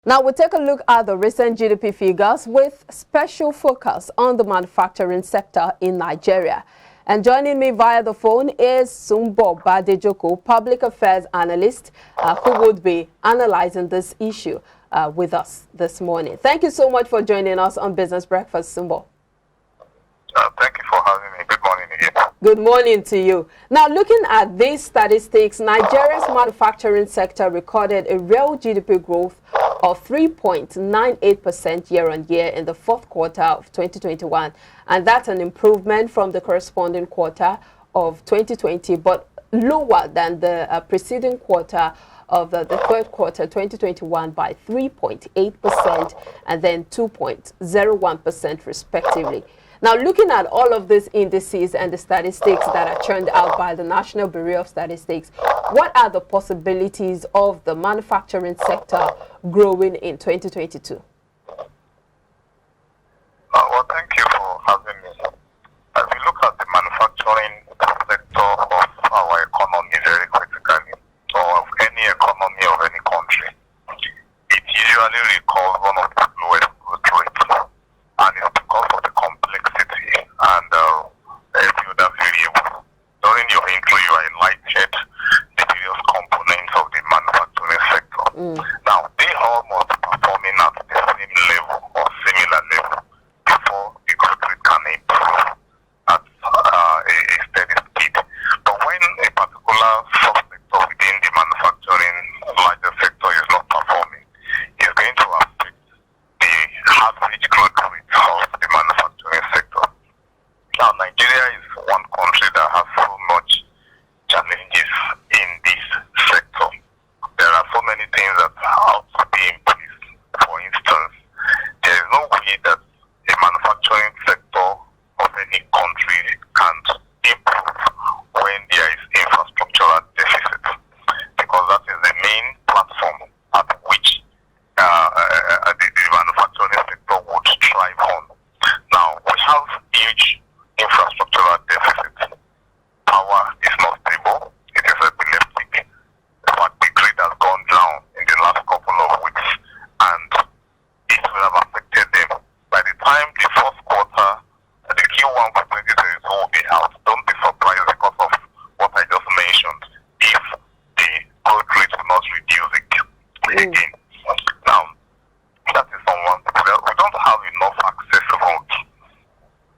Now we take a look at the recent GDP figures with special focus on the manufacturing sector in Nigeria. And joining me via the phone is Sumbo Badejoko, Public Affairs Analyst, who would be analyzing this issue with us this morning. Thank you so much for joining us on Business Breakfast, Sumbo. Thank you for having me. Good morning again. Good morning to you. Now, looking at these statistics, Nigeria's manufacturing sector recorded a real GDP growth of 3.98% year-on-year in the fourth quarter of 2021. And that's an improvement from the corresponding quarter of 2020, but lower than the preceding quarter of the third quarter 2021 by 3.8% and then 2.01% respectively. Now, looking at all of these indices and the statistics that are churned out by the National Bureau of Statistics, what are the possibilities of the manufacturing sector growing in 2022? Well, thank you for having me. As we look at the manufacturing sector of our economy very critically, or of any economy of any country, it usually records one of the lowest growth rates, and it's because of the complexity and a few other variables. During your intro, you are enlightened the various components of the manufacturing sector. Now, they all must be performing at the same level or similar level before the growth rate can improve at a steady speed. But when a particular subsector within the manufacturing larger sector is not performing, it's going to affect the average growth rate of the manufacturing sector. Now, Nigeria is one country that has so much challenges in this sector. There are so many things that have to be in place. For instance, there is no way that a manufacturing sector of any country can improve when there is infrastructural deficit, because that is the main platform at which the manufacturing sector would thrive on. Now, we have huge infrastructural deficit. Power is not stable. It is epileptic. In fact, the grid has gone down in the last couple of weeks, and it will have affected them. By the time the first quarter, the Q1 for 2022 will be out, don't be surprised because of what I just mentioned if the growth rate will not reduce again. Now, that is someone. We don't have enough access roads.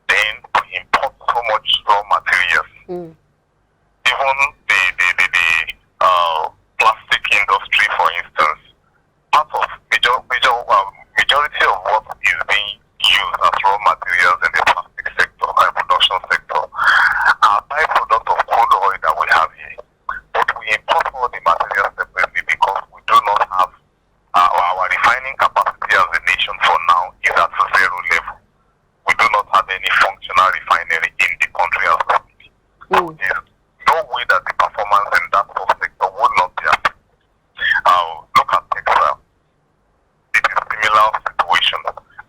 Then we import so much raw materials. Even the plastic industry, for instance, part of majority of what is being used as raw materials in the plastic sector and production sector are byproduct of crude oil that we have here. But we import all the materials separately because we do not have our refining capacity as a nation for now is at zero level. We do not have any functional refinery in the country as well. There's no way that the performance in that sector would not be affected. Look at textile. It is a similar situation.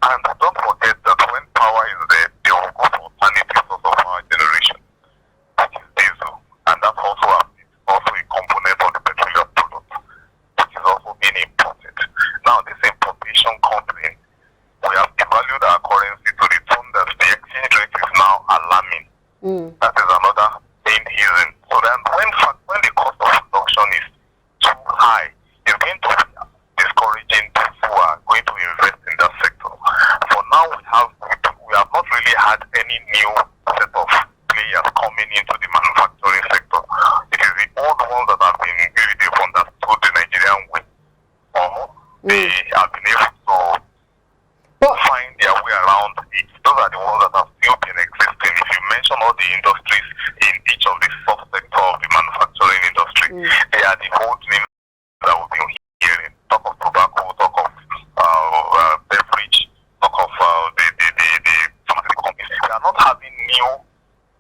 And don't forget that when power is there, they will go for alternative source of power generation, which is diesel. And that's also a component of the petroleum product, which is also being imported. Now, this importation company, we have devalued our currency to the tune that the exchange rate is now alarming. That is another main reason. So then when the cost of production is too high, it's going to be discouraging those who are going to invest in that sector. For now, we have not really had any new set of players coming into the manufacturing sector. It is the old ones that have been, maybe they've understood the Nigerian way, or they have been able to find their way around it. Those are the ones that have still been existing. If you mention all the industries in each of the subsector of the manufacturing industry, they are the old names that we've been hearing. Talk of tobacco, talk of beverage, talk of the pharmaceutical companies. They are not having new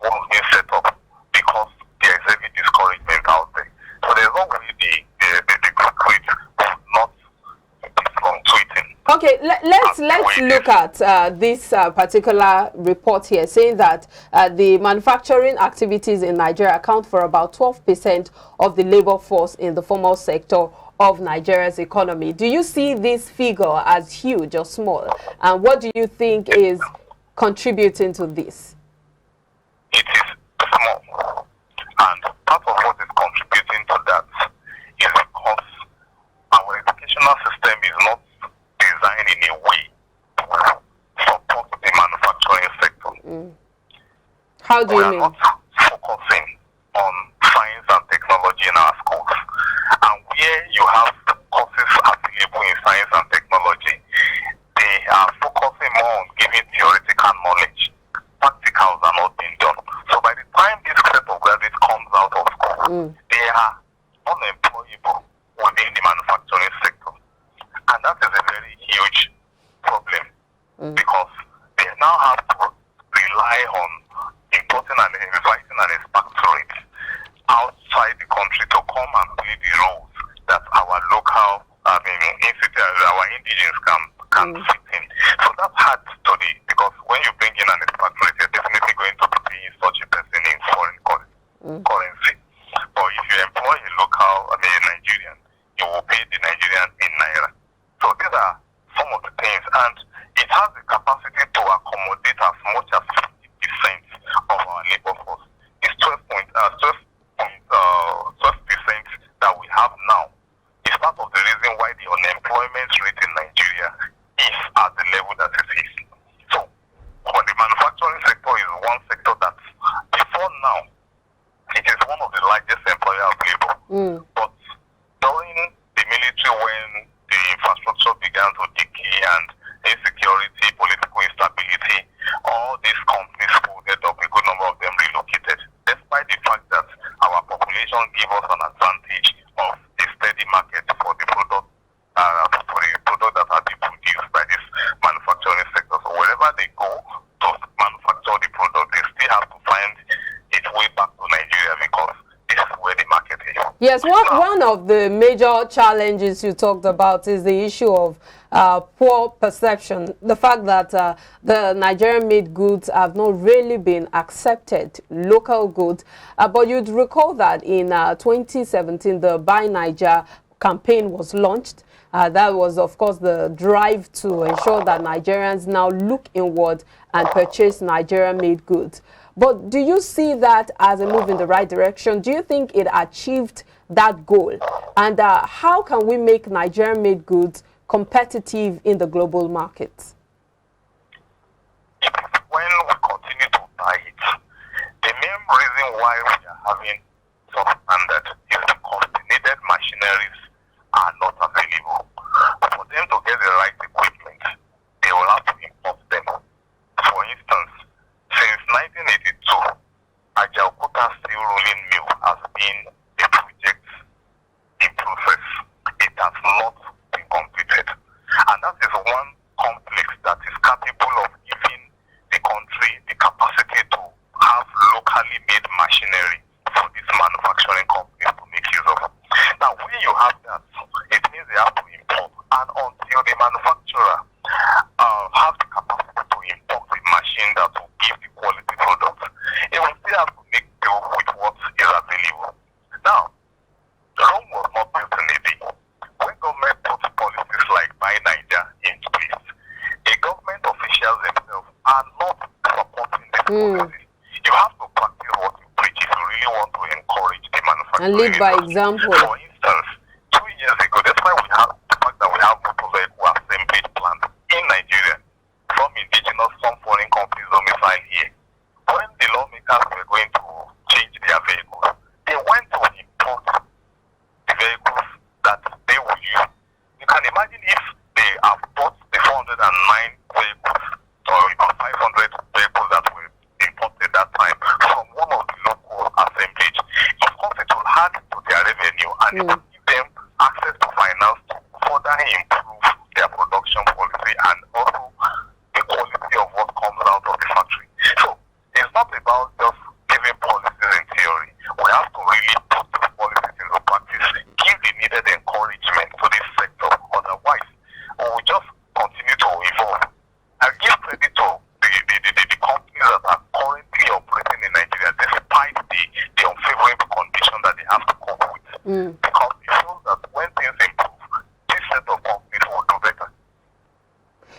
ones being set up because there is heavy discouragement out there. So there's no way the growth rate will not be fluctuating. Okay, let's look at this particular report here, saying that the manufacturing activities in Nigeria account for about 12% of the labor force in the formal sector, of Nigeria's economy. Do you see this figure as huge or small? And what do you think is contributing to this? It is small. And part of what is contributing to that is because our educational system is not designed in a way to support the manufacturing sector. How do you mean? We are not focusing on science and technology in our schools. And where you have courses available in science and technology, they are focusing more on giving theoretical knowledge. Practicals are not being done. So by the time this set of graduates comes out of school, they are unemployable within the manufacturing sector. And that is a very huge problem because they now have to rely on importing and inviting an expatriate outside the country to come and play the roles that our local, our indigenous can fit in. So that's hard to study because when you bring in an expatriate, you're definitely going to be paying such a person in foreign currency. But if you employ a local, Nigerian, you will pay the Nigerian in naira. So these are some of the things, and it has the capacity to accommodate as much as 50% of our labor force. It's 12% that we have now. It's part of the reason why the unemployment rate in Nigeria is at the level that it is. So, when the manufacturing sector is one sector that, before now, it is one of the largest employer of labor. But during the military, when the infrastructure began to decay and insecurity, political instability, all these companies folded up, a good number of them relocated, despite the fact that our population gave us an advantage of a steady market for the product that are being produced by this manufacturing sector. So wherever they go to manufacture the product, they still have to find its way back to Nigeria because this is where the market is. Yes, one of the major challenges you talked about is the issue of poor perception. The fact that the Nigerian-made goods have not really been accepted, local goods. But you'd recall that in 2017, the Buy Niger campaign was launched. That was, of course, the drive to ensure that Nigerians now look inward and purchase Nigerian-made goods. But do you see that as a move in the right direction? Do you think it achieved that goal? And how can we make Nigerian-made goods competitive in the global market? When we continue to buy it, the main reason why we are having substandard is because the needed machineries are not available. For them to get the right equipment, they will have to import them. For instance, since 1982, Ajaokuta Steel Rolling Mill has been a project in process. It has not been completed. And that is one complex that is capable of giving the country the capacity to have locally made machinery for these manufacturing companies to make use of. Now, when you have that, it means they have to import. And until the manufacturer have the capacity to import a machine that will give the quality product, it will still have to make do with what is available. Now, Rome was not built in a day. When government puts policies like Buy Niger in place, the government officials themselves are not supporting the policy. You have to practice what you preach if you really want to encourage the manufacturing. And lead by example. For instance, 2 years ago, that's why we have the fact that we have motor vehicle assembly plants in Nigeria from indigenous, some foreign companies domiciled here. When the lawmakers were going to change their vehicles, they went to import the vehicles that they will use. You can imagine if they have bought the 409 vehicles or about 500 vehicles that were imported that time from one of the local assemblies. Of course, it will add to their revenue and it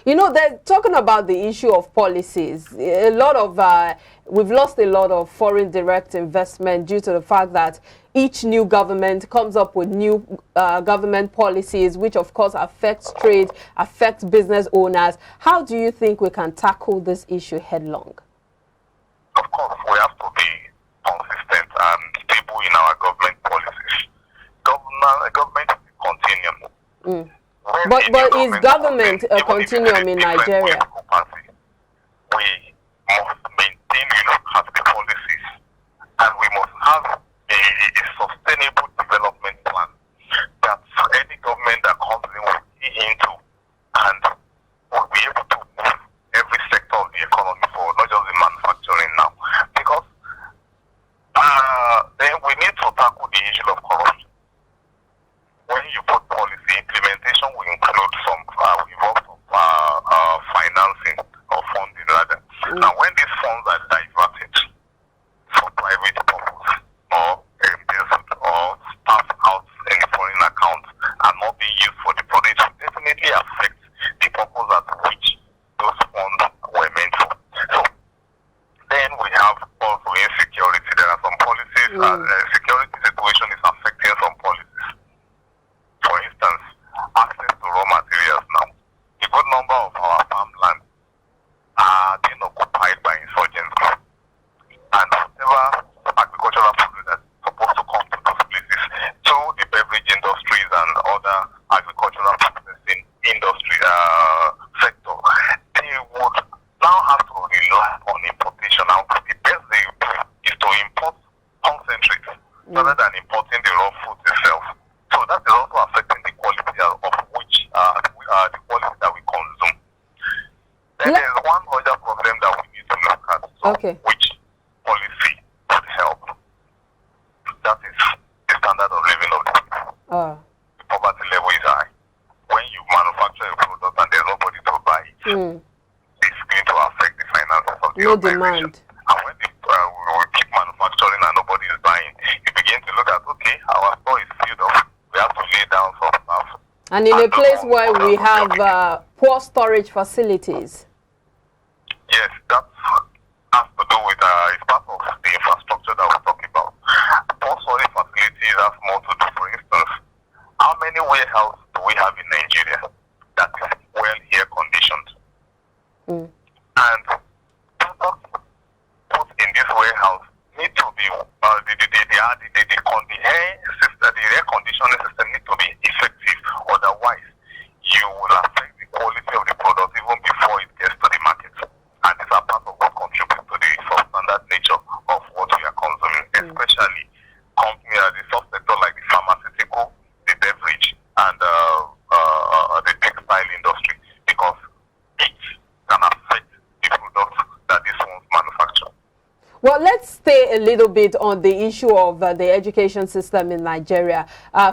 You know, they're talking about the issue of policies. A lot of, we've lost a lot of foreign direct investment due to the fact that each new government comes up with new government policies, which of course affects trade, affects business owners. How do you think we can tackle this issue headlong? Of course, we have to be consistent and stable in our government policies. Government is a continuum. But is government a continuum in Nigeria? We must maintain, have the policies, and we must have a sustainable development plan that any government that comes in will key into and will be able to move every sector of the economy forward, not just the manufacturing now. Because then we need to tackle the issue of corruption. When you put policy, implementation will include some financing or funding rather. Now, when these funds are diverted for private purpose or embezzled or staffed out in foreign accounts and not being used for the product, it will definitely affect the purpose at which those funds were meant for. So then we have also insecurity. There are some policies and security situation is affecting some policies. For instance, access to raw materials now. A good number of our farmland are being occupied by insurgent groups. And whatever agricultural produce that's supposed to come to those places, to the beverage industries and other agricultural processing industry sector, they would now have to rely on importation. Now, the best they do is to import concentrates rather than importing the raw food itself. So that is also affecting the quality of which the quality that we consume. Then there is one other problem that we need to look at. So which policy would help? That is the standard of living of the people. The poverty level is high. When you manufacture a product and there's nobody to buy it, it's going to affect the finances of the organization. Demand. And when we keep manufacturing and nobody is buying, you begin to look at, okay, our store is filled up. We have to lay down some stuff. And in a place where we have poor storage facilities. Yes, that has to do with, it's part of the infrastructure that we're talking about. Poor storage facilities have more to do. For instance, how many warehouses do we have in Nigeria that is well air conditioned? And products put in this warehouse need to be, the air conditioning system need to be effective. Otherwise, you will affect the quality of the product even before it gets to the market. And these are part of what contributes to the substandard nature of what we are consuming, especially companies, the subsector like the pharmaceutical, the beverage, and the textile industry, because it can affect the products that these ones manufacture. Well, let's stay a little bit on the issue of the education system in Nigeria.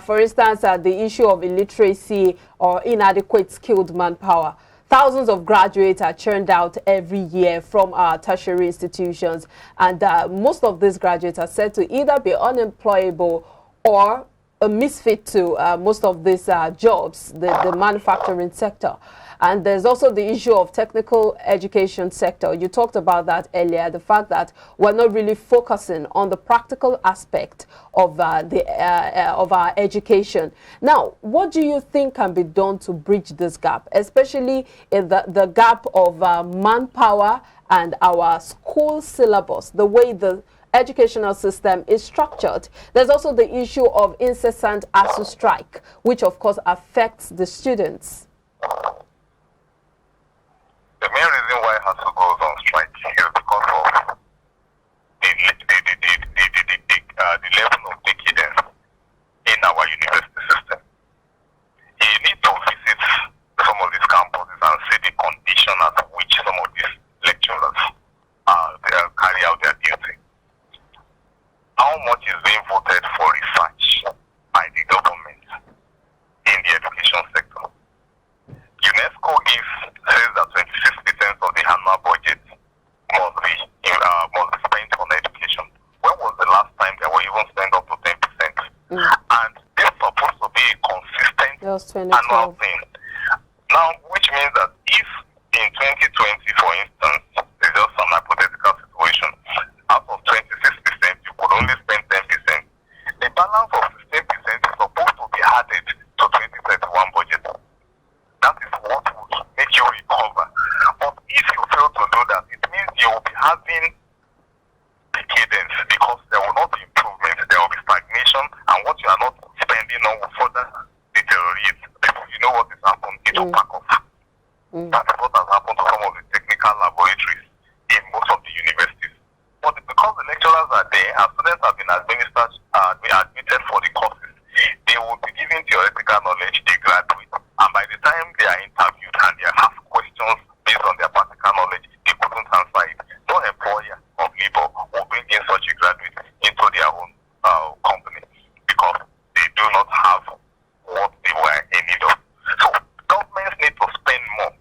For instance, the issue of illiteracy or inadequate skilled manpower. Thousands of graduates are churned out every year from our tertiary institutions, and most of these graduates are said to either be unemployable or a misfit to most of these jobs, the manufacturing sector. And there's also the issue of technical education sector. You talked about that earlier, the fact that we're not really focusing on the practical aspect of our education. Now, what do you think can be done to bridge this gap, especially in the gap of manpower and our school syllabus, the way the educational system is structured? There's also the issue of incessant ASU strike, which of course affects the students. The main reason why ASU goes on strike is because of the level of decadence in our university system. You need to visit some of these campuses and see the condition at which some of these lecturers carry out their duty. How much is being voted for research by the government in the education sector? UNESCO says that 26% of the annual budget must be spent on education. When was the last time they were even spent up to 10%? And this is supposed to be a consistent annual thing. Now, which means that if having decadence because there will not be improvement, there will be stagnation, and what you are not spending on will further deteriorate. Before you know what has happened, it will back off. That is what has happened to some of the technical laboratories in most of the universities. But because the lecturers are there and students have been admitted for the courses, they will be given theoretical knowledge, they graduate, and by the time they are interviewed and they are asked questions based on their practical knowledge, they couldn't answer it. No employer of labor will bring in such a graduate into their own company because they do not have what they were in need of. So governments need to spend more.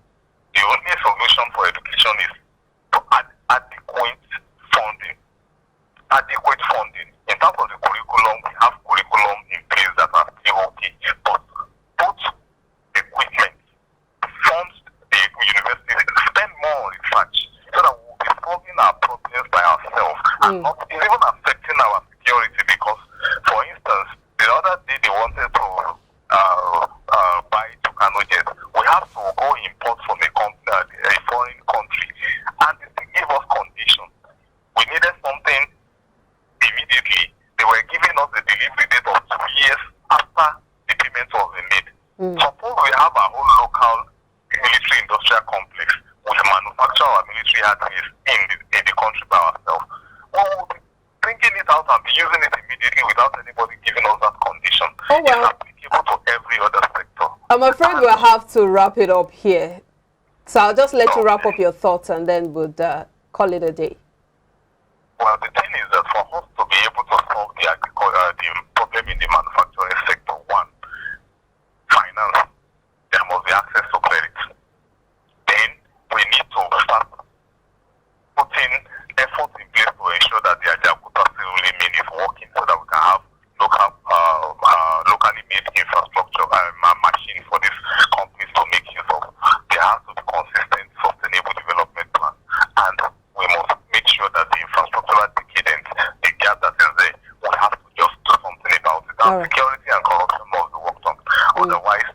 The only solution for education is to add adequate funding. Adequate funding. In terms of the curriculum, we have curriculum in place that are still okay, but put equipment, fund the universities, spend more on research so that we'll be solving our problems by ourselves and not it's even affecting our security because, for instance, the other day they wanted to buy Tucano jets. We have to go import from a foreign country and they give us conditions. We needed something immediately. They were giving us a delivery date of 2 years after the payment was made. Suppose we have a whole local military industrial complex, we manufacture our military hardware in the country by ourselves. We will be bringing it out and be using it immediately without anybody giving us that condition. Oh, well. It's applicable to every other sector. I'm afraid we'll have to wrap it up here. So I'll just let you wrap up your thoughts and then we'll call it a day. Well, the thing is that for us to be able to solve the problem in the manufacturing sector, one, finance, there must be access to credit. Then we need to start putting efforts in place to ensure that the Ajakuta civil mean is working so that we can have locally made infrastructure machines for these companies to make use of. There has to be consistent, sustainable development plan, and we must make sure that the infrastructural decadence, the gap that is there, we have to just do something about it. And security and corruption must be worked on. Otherwise,